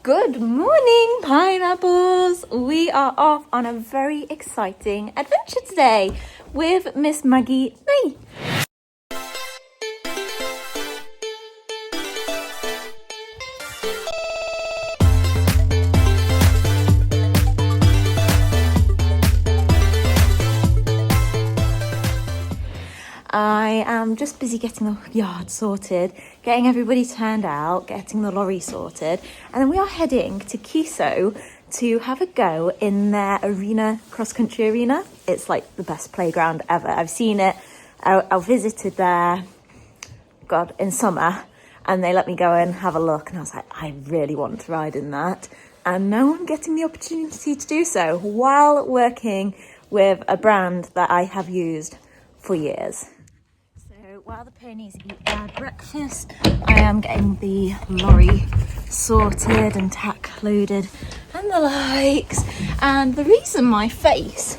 Good morning, pineapples! We are off on a very exciting adventure today with Miss Maggie May. I am just busy getting the yard sorted, getting everybody turned out, getting the lorry sorted, and then we are heading to Kiso to have a go in their arena, cross-country arena. It's like the best playground ever. I've seen it. I visited there, God, in summer, and they let me go and have a look, and I was like, I really want to ride in that. And now I'm getting the opportunity to do so while working with a brand that I have used for years. While the ponies eat their breakfast, I am getting the lorry sorted and tack loaded and the likes. And the reason my face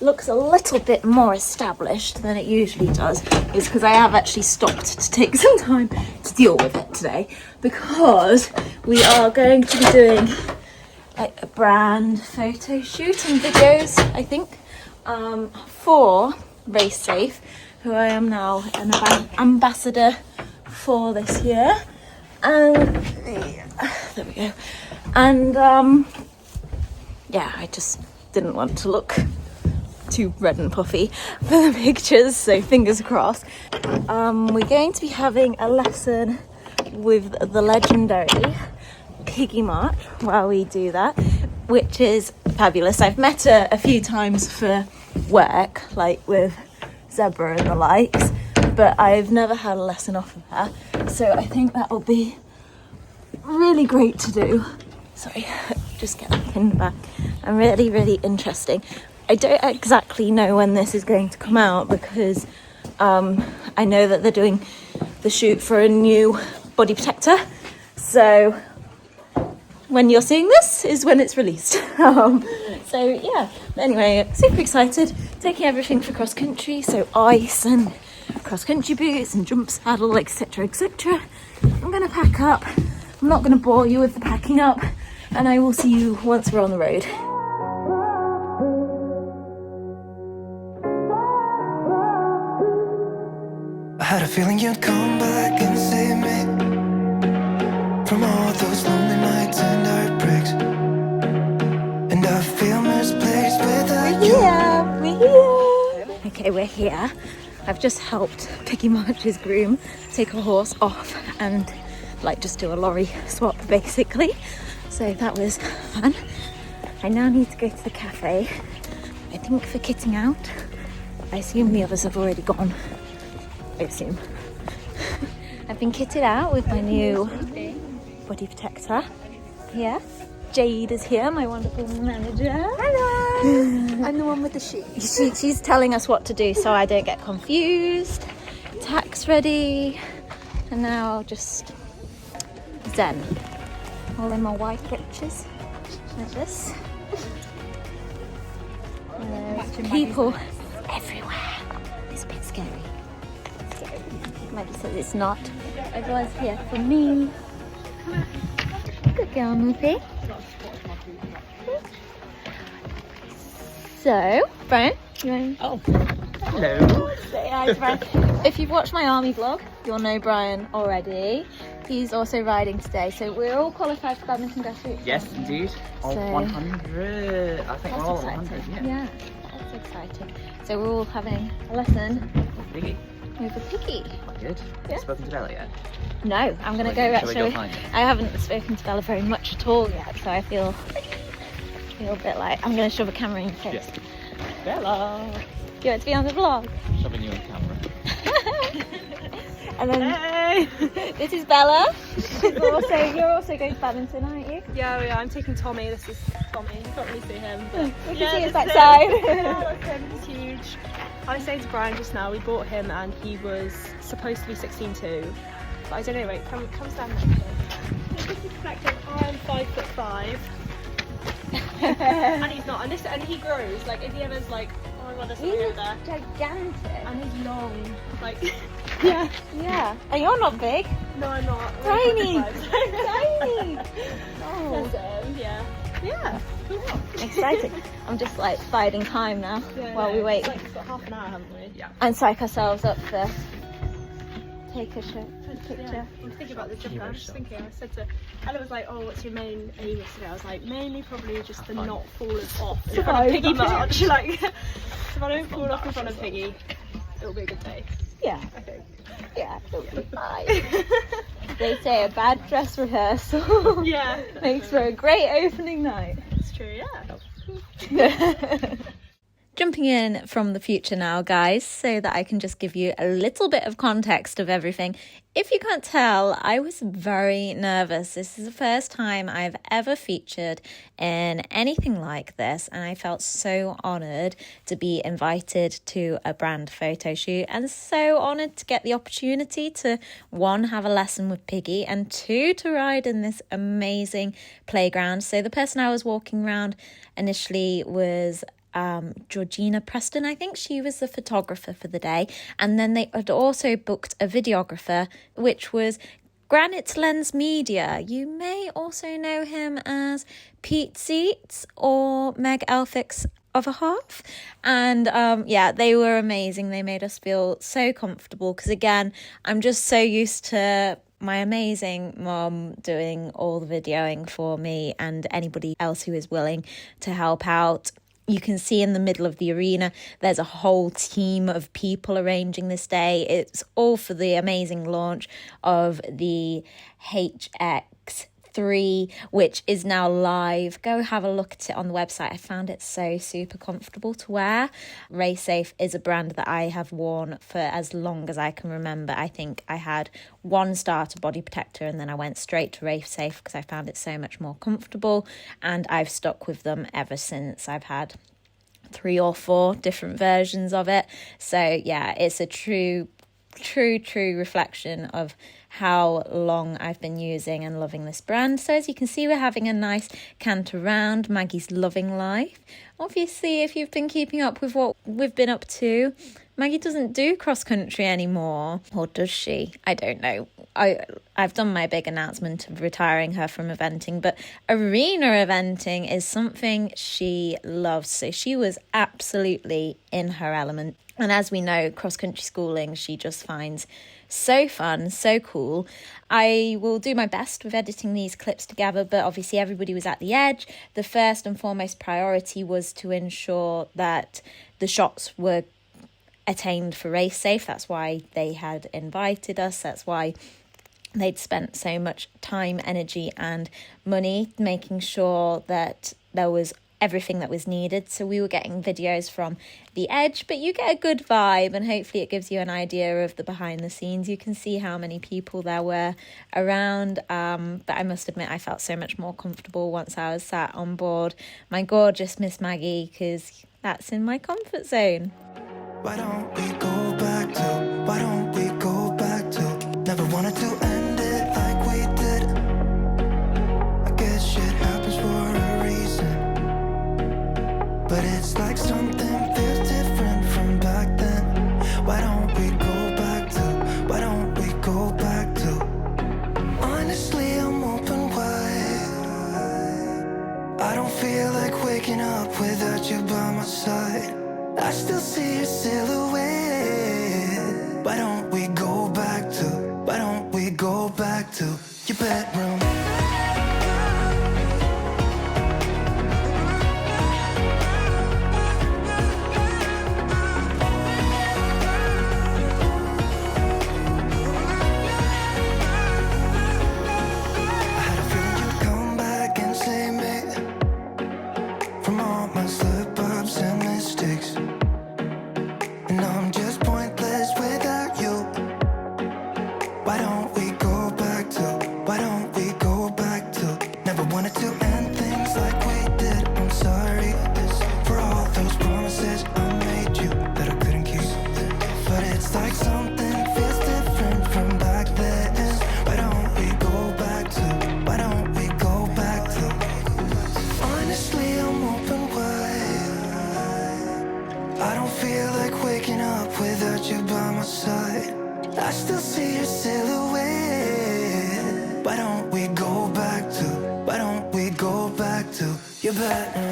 looks a little bit more established than it usually does is because I have actually stopped to take some time to deal with it today, because we are going to be doing like a brand photo shoot and videos, I think, for Race Safe, who I am now an ambassador for this year. And there we go. And yeah, I just didn't want to look too red and puffy for the pictures, so fingers crossed. We're going to be having a lesson with the legendary PIGGY March while we do that, which is fabulous. I've met her a few times for work, like with Zebra and the likes, but I've never had a lesson off of her, so I think that will be really great to do. Sorry, just get that pinned back. And really interesting. I don't exactly know when this is going to come out, because I know that they're doing the shoot for a new body protector, so when you're seeing this is when it's released. So yeah, anyway, super excited, taking everything for cross country, so ice and cross country boots and jump saddle, etc. I'm gonna pack up. I'm not gonna bore you with the packing up, and I will see you once we're on the road. I had a feeling you'd come back and save me from all those lonely nights and heartbreaks, and I feel misplaced without you. We're here. Okay, we're here. I've just helped PIGGY March's groom take a horse off and like just do a lorry swap basically. So that was fun. I now need to go to the cafe, I think for kitting out. I assume the others have already gone. I assume. I've been kitted out with my new body protector. Yeah. Jade is here, my wonderful manager. Hello! I'm the one with the sheet. She's telling us what to do so I don't get confused. Tack's ready. And now I'll just zen. All in my white breeches. Like this. There's people everywhere. It's a bit scary. Maggie says it's not. Everyone's here for me. Good girl, Moopy. So, Brian, you want... Oh, hello. Say hi to Brian. If you've watched my army vlog, you'll know Brian already. He's also riding today, so we're all qualified for badminton grassroots. Yes, indeed. Oh, So, 100. I think we're all at exciting. 100, yeah. Yeah, that's exciting. So we're all having a lesson Piggy. with a PIGGY. Good. Yeah. Have you spoken to Bella yet? No, I'm going to go Shall we go actually. find her? I haven't spoken to Bella very much at all yet, so I feel a bit like I'm going to shove a camera in your face. Yes. Bella! Do you want to be on the vlog? Shoving you on camera. And then Hey! this is Bella. You're also going to badminton, aren't you? Yeah, I'm taking Tommy. This is Tommy. You can't really see him. But We can see his that's backside. him. Yeah, that's him. He's huge. I was saying to Brian just now, we bought him and he was supposed to be 16'2". But I don't know, wait, come stand next to him. Just to perspective, I'm 5'5". And he's not. And he grows. Like if he ever's like, my god, there's He's something over there. gigantic. And he's long. Like, Yeah. Yeah. And you're not big. no, I'm not. Tiny. I'm Tiny. Oh. yeah. Yeah. Cool. Exciting. I'm just like biding time now while we wait. It's got half an hour, haven't we? Yeah. And psych ourselves up for take a picture. Yeah. I'm thinking about the jumper. I was just thinking, I said to Ella, was like, oh, what's your main aim today? I was like, mainly probably just to not fall off in front of Piggy March. Like, if I don't fall off in front of Piggy, it'll be a good day. Yeah. I think. Yeah, it'll be fine. They say a bad dress rehearsal Yeah. makes for a great opening night. It's true, yeah. Jumping in from the future now, guys, so that I can just give you a little bit of context of everything. If you can't tell, I was very nervous. This is the first time I've ever featured in anything like this, and I felt so honoured to be invited to a brand photo shoot, and so honoured to get the opportunity to, one, have a lesson with Piggy, and two, to ride in this amazing playground. So the person I was walking around initially was Georgina Preston. I think she was the photographer for the day, and then they had also booked a videographer, which was Granite Lens Media. You may also know him as Pete Seats or Meg Elphick's other half. And yeah, they were amazing. They made us feel so comfortable because, again, I'm just so used to my amazing mom doing all the videoing for me and anybody else who is willing to help out. You can see in the middle of the arena, there's a whole team of people arranging this day. It's all for the amazing launch of the ISHxWarmblood, which is now live. Go have a look at it on the website. I found it so super comfortable to wear. Race Safe is a brand that I have worn for as long as I can remember. I think I had one starter body protector and then I went straight to Race Safe because I found it so much more comfortable, and I've stuck with them ever since. I've had 3 or 4 different versions of it. So yeah, it's a true reflection of how long I've been using and loving this brand. So as you can see, we're having a nice canter round. Maggie's loving life. Obviously, if you've been keeping up with what we've been up to, Maggie doesn't do cross country anymore, or does she? I don't know. I've done my big announcement of retiring her from eventing, but arena eventing is something she loves. So she was absolutely in her element. And as we know, cross-country schooling, she just finds so fun, so cool. I will do my best with editing these clips together, but obviously everybody was at the edge. The first and foremost priority was to ensure that the shots were attained for Race Safe. That's why they had invited us. That's why they'd spent so much time, energy and money making sure that there was everything that was needed. So we were getting videos from the edge, but you get a good vibe, and hopefully it gives you an idea of the behind the scenes. You can see how many people there were around, but I must admit I felt so much more comfortable once I was sat on board my gorgeous Miss Maggie, because that's in my comfort zone. Why don't we go back to, why don't we go back to, never wanted to end it like we did. I guess shit happens for a reason, but it's like something feels different from back then. Why don't we go back to, why don't we go back to, honestly I'm open wide. I don't feel like waking up without you by my side. I still see your silhouette. Why don't we go back to, why don't we go back to your bedroom? I had a feeling you'd come back and save me from all my slip-ups and mistakes. And I'm just pointless without you. Why don't we go back to, why don't we go You're better.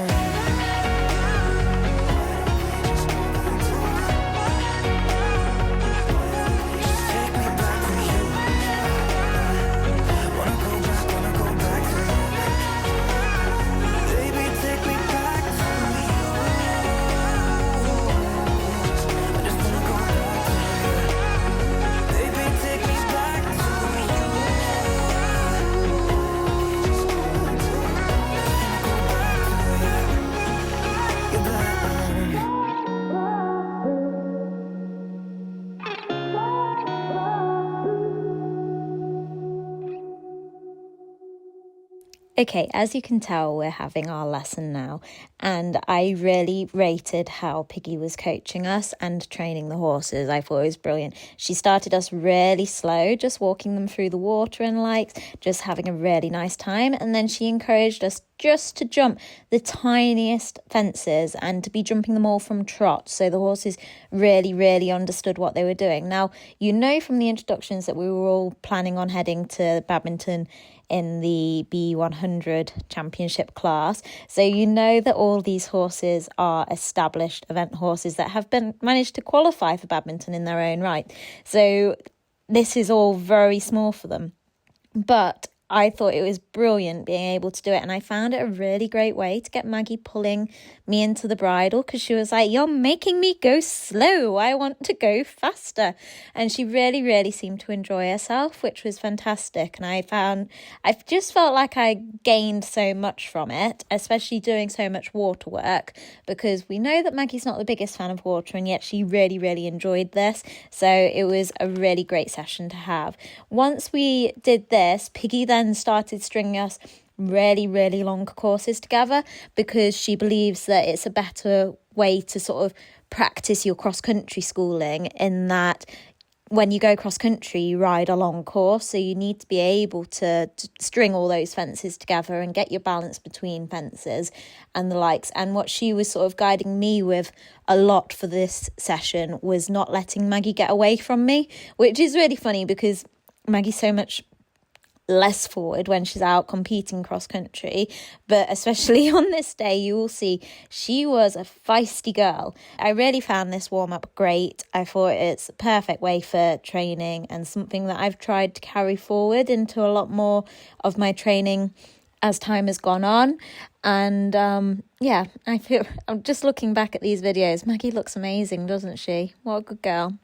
Okay, as you can tell, we're having our lesson now, and I really rated how Piggy was coaching us and training the horses. I thought it was brilliant. She started us really slow, just walking them through the water and likes, just having a really nice time, and then she encouraged us just to jump the tiniest fences and to be jumping them all from trot, so the horses really understood what they were doing. Now, you know from the introductions that we were all planning on heading to badminton in the B100 championship class, so you know that all these horses are established event horses that have been managed to qualify for badminton in their own right, so this is all very small for them, but I thought it was brilliant being able to do it, and I found it a really great way to get Maggie pulling me into the bridle, because she was like, you're making me go slow, I want to go faster, and she really seemed to enjoy herself, which was fantastic. And I just felt like I gained so much from it, especially doing so much water work, because we know that Maggie's not the biggest fan of water, and yet she really enjoyed this, so it was a really great session to have. Once we did this, Piggy then started stringing us really long courses together, because she believes that it's a better way to sort of practice your cross-country schooling, in that when you go cross-country you ride a long course, so you need to be able to string all those fences together and get your balance between fences and the likes. And what she was sort of guiding me with a lot for this session was not letting Maggie get away from me, which is really funny because Maggie's so much less forward when she's out competing cross country, but especially on this day you will see she was a feisty girl. I really found this warm-up great. I thought it's a perfect way for training, and something that I've tried to carry forward into a lot more of my training as time has gone on. And yeah, I feel, I'm just looking back at these videos, Maggie looks amazing, doesn't she? What a good girl.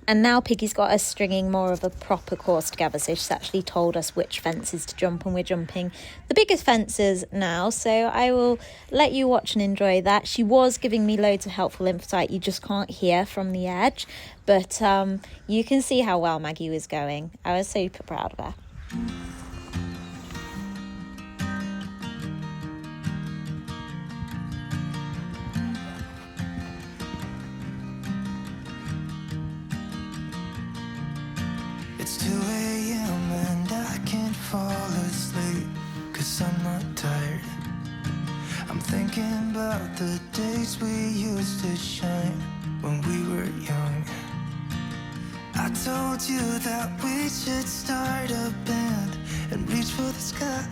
And now Piggy's got us stringing more of a proper course together, so she's actually told us which fences to jump, and we're jumping the biggest fences now, so I will let you watch and enjoy that. She was giving me loads of helpful insight you just can't hear from the edge, but you can see how well Maggie was going. I was super proud of her. It's 2 a.m. and I can't fall asleep, 'cause I'm not tired. I'm thinking about the days we used to shine when we were young. I told you that we should start a band and reach for the sky.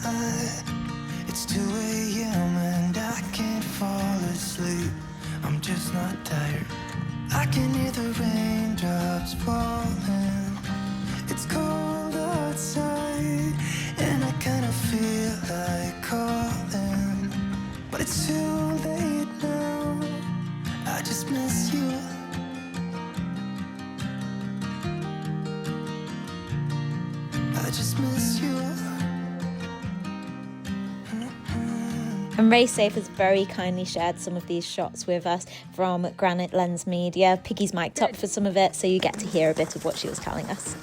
It's 2 a.m. and I can't fall asleep, I'm just not tired. I can hear the raindrops falling. It's cold outside, and I kinda feel like calling, but it's too late now. I just miss you. I just miss you. And Ray Safe has very kindly shared some of these shots with us from Granite Lens Media. Piggy's mic'd up for some of it, so you get to hear a bit of what she was telling us.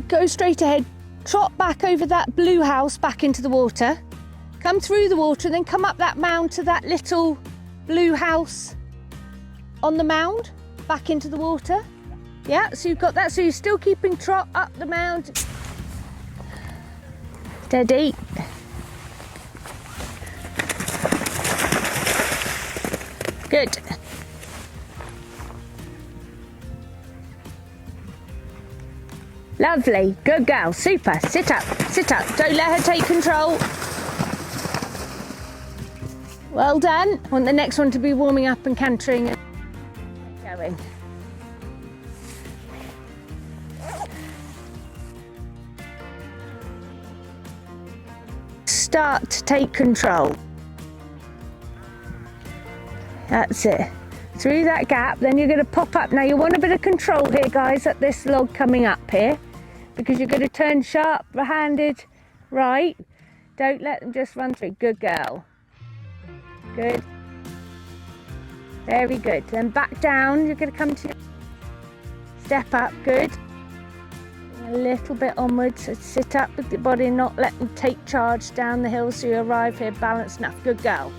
Go straight ahead, trot back over that blue house back into the water, come through the water and then come up that mound to that little blue house on the mound, back into the water. Yeah, so you've got that, so you're still keeping trot up the mound. Steady. Good. Lovely, good girl, super. Sit up, don't let her take control. Well done. I want the next one to be warming up and cantering and going. Start to take control. That's it. Through that gap, then you're going to pop up. Now you want a bit of control here, guys, at this log coming up here, because you're going to turn sharp-handed right. Don't let them just run through. Good girl. Good. Very good. Then back down. You're going to come to step up. Good. A little bit onwards. So sit up with the body, not let them take charge down the hill so you arrive here balanced enough. Good girl.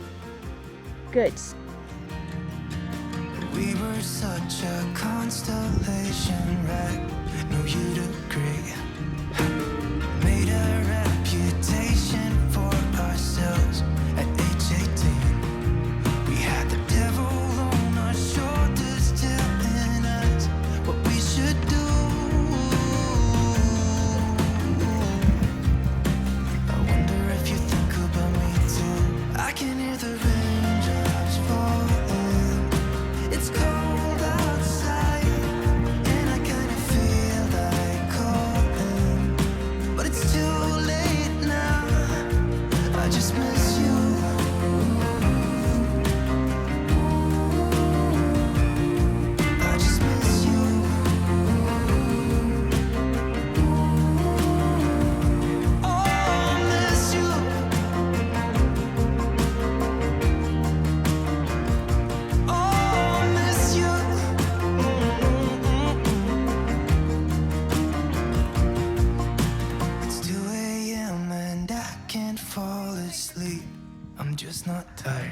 Good. We were such a constellation, right? No, you'd agree. Made a reputation for ourselves at age 18. We had the devil on our shoulders telling us what we should do. I wonder if you think about me too. I can hear the raindrops falling. It's cold outside, and I kinda feel like calling, but it's too late now. I just miss you. I just miss you. Oh, I miss you. Oh, I miss you. It's 2 a.m. and I can't fall asleep. I'm just not tired.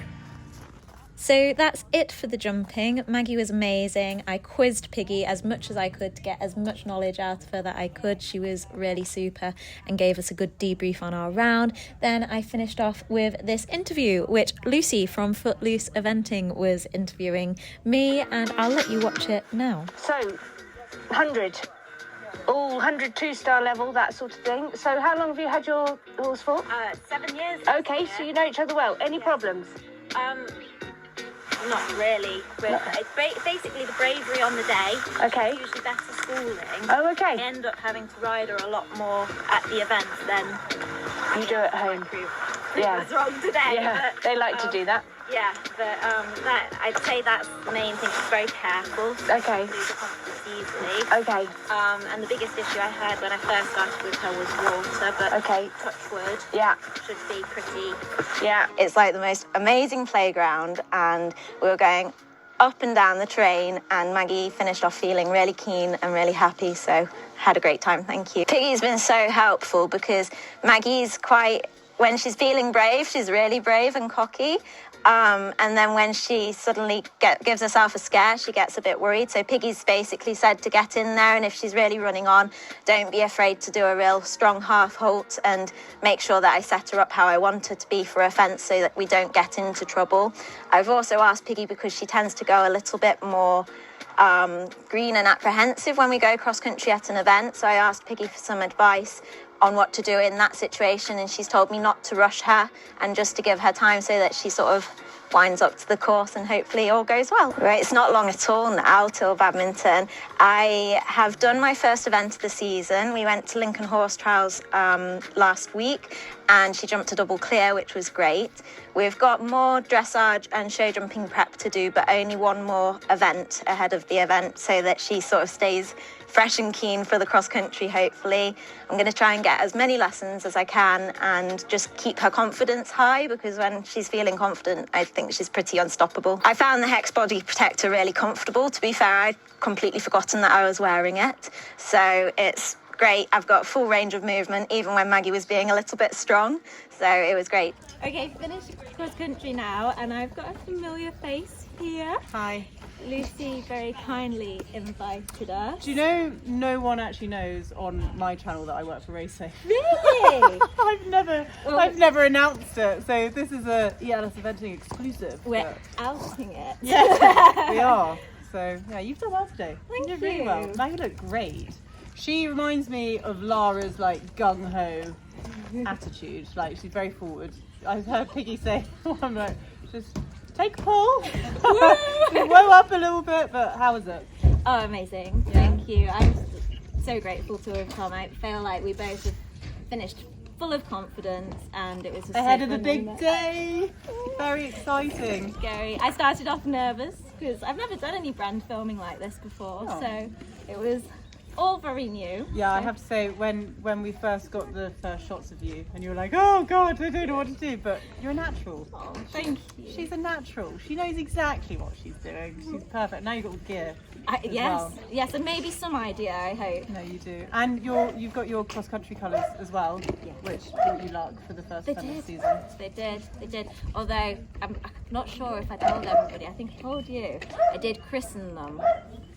So that's it for the jumping. Maggie was amazing. I quizzed Piggy as much as I could to get as much knowledge out of her that I could. She was really super and gave us a good debrief on our round. Then I finished off with this interview, which Lucy from Footloose Eventing was interviewing me, and I'll let you watch it now. So, 100. All 100 2-star level, that sort of thing. So how long have you had your horse for? 7 years. Okay, so you know each other well. Any problems? Not really. It's basically the bravery on the day. Okay. It's usually better schooling. Oh, I okay. end up having to ride her a lot more at the events than You do at home. yeah. Was wrong today. Yeah, but, they like to do that. Yeah, but that I'd say that's the main thing. She's very careful. Okay. Lose the confidence easily. Okay. And the biggest issue I had when I first started with her was water, but Okay. touch wood, Yeah. should be pretty. Yeah. It's like the most amazing playground, and we were going up and down the train, and Maggie finished off feeling really keen and really happy, so had a great time. Thank you. Piggy's been so helpful because Maggie's when she's feeling brave, she's really brave and cocky. And then when she suddenly gives herself a scare, she gets a bit worried. So Piggy's basically said to get in there, and if she's really running on, don't be afraid to do a real strong half halt and make sure that I set her up how I want her to be for a fence so that we don't get into trouble. I've also asked Piggy, because she tends to go a little bit more green and apprehensive when we go cross country at an event, so I asked Piggy for some advice on what to do in that situation, and she's told me not to rush her and just to give her time so that she sort of winds up to the course and hopefully all goes well. Right, it's not long at all now till badminton. I have done my first event of the season. We went to Lincoln Horse Trials last week, and she jumped a double clear, which was great. We've got more dressage and show jumping prep to do, but only one more event ahead of the event so that she sort of stays fresh and keen for the cross country, hopefully. I'm going to try and get as many lessons as I can and just keep her confidence high, because when she's feeling confident, I think she's pretty unstoppable. I found the Hex body protector really comfortable. To be fair, I'd completely forgotten that I was wearing it. So it's great. I've got full range of movement, even when Maggie was being a little bit strong. So it was great. Okay, finished cross country now, and I've got a familiar face here. Hi. Lucy very kindly invited us. Do you know no one actually knows on my channel that I work for Racesafe? Really? I've never announced it. So this is a ELS Eventing exclusive. We're outing it. Yeah, we are. So yeah, you've done well today. Thank you did really you. well. Maggie looked great. She reminds me of Lara's like gung ho attitude. Like she's very forward. I've heard Piggy say, I'm like, Just take a pull. Blow up a little bit, but how was it? Oh, amazing. Thank you. I'm so grateful to have come. I feel like we both have finished full of confidence, and it was just Ahead so of the fun big doing it. day. Very exciting. Scary. I started off nervous because I've never done any brand filming like this before, so it was all very new. Yeah, I have to say, when we first got the first shots of you, and you were like, oh God, I don't know what to do, but you're a natural. Oh, thank you. She's a natural. She knows exactly what she's doing. She's perfect. Now you've got all the gear. as well. Yes, and maybe some idea, I hope. No, you do. And you've got your cross-country colours as well, which brought you luck for the first time of the season. They did. Although, I'm not sure if I told everybody. I think I told you. I did christen them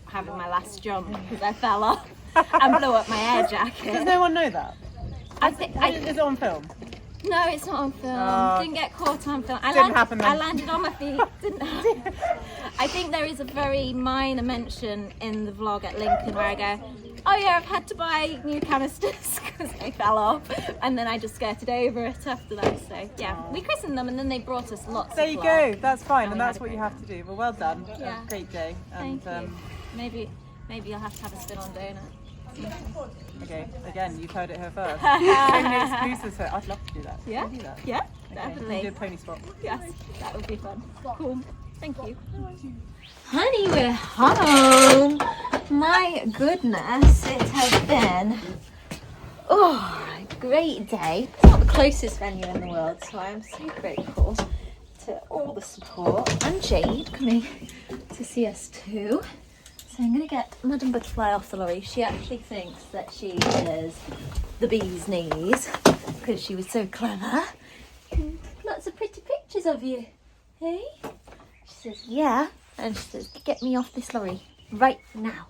having my last jump because I fell off and blew up my air jacket. Does no one know that? Is Is it on film? No, it's not on film. Didn't get caught on film. Didn't happen then. I landed on my feet. Didn't happen. I think there is a very minor mention in the vlog at Lincoln where I go, oh yeah, I've had to buy new canisters because they fell off, and then I just skirted over it after that. So yeah, we christened them, and then they brought us lots. There of you vlog. go. That's fine, And and we that's had a what you great have to do. Well, well done. Yeah. A great day. Thank And you. Maybe you'll have to have a spin on donut. okay, again, you've heard it here first. So many exclusives. So I'd love to do that. Yeah. Can we do that? Yeah, Okay. definitely. You do a pony spot. Yes, that would be fun. Cool. Thank you. Honey, we're home. My goodness, it has been a great day. It's not the closest venue in the world, so I'm so grateful to all the support and Jade coming to see us too. So I'm going to get Madam Butterfly off the lorry. She actually thinks that she is the bee's knees because she was so clever. Lots of pretty pictures of you. Hey? She says, yeah. And she says, get me off this lorry right now.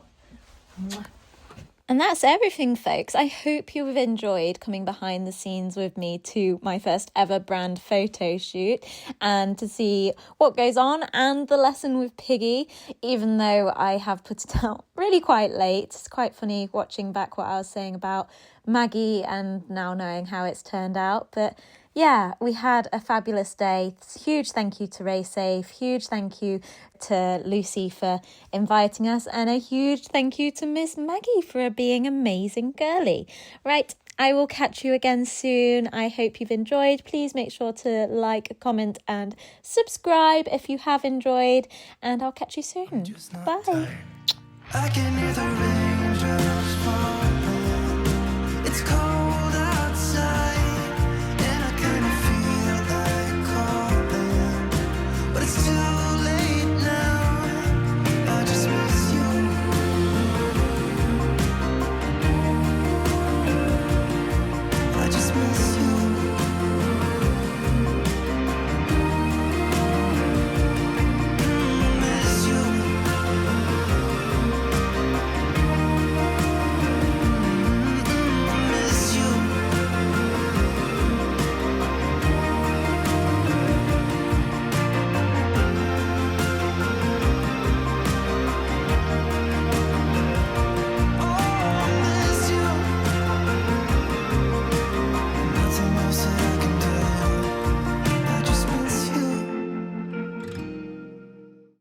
And that's everything, folks. I hope you've enjoyed coming behind the scenes with me to my first ever brand photo shoot and to see what goes on and the lesson with Piggy, even though I have put it out really quite late. It's quite funny watching back what I was saying about Maggie and now knowing how it's turned out. But yeah, we had a fabulous day. Huge thank you to Ray Safe. Huge thank you to Lucy for inviting us. And a huge thank you to Miss Maggie for being amazing girly. Right, I will catch you again soon. I hope you've enjoyed. Please make sure to like, comment and subscribe if you have enjoyed. And I'll catch you soon. Bye. I can hear the raindrops falling. It's cold.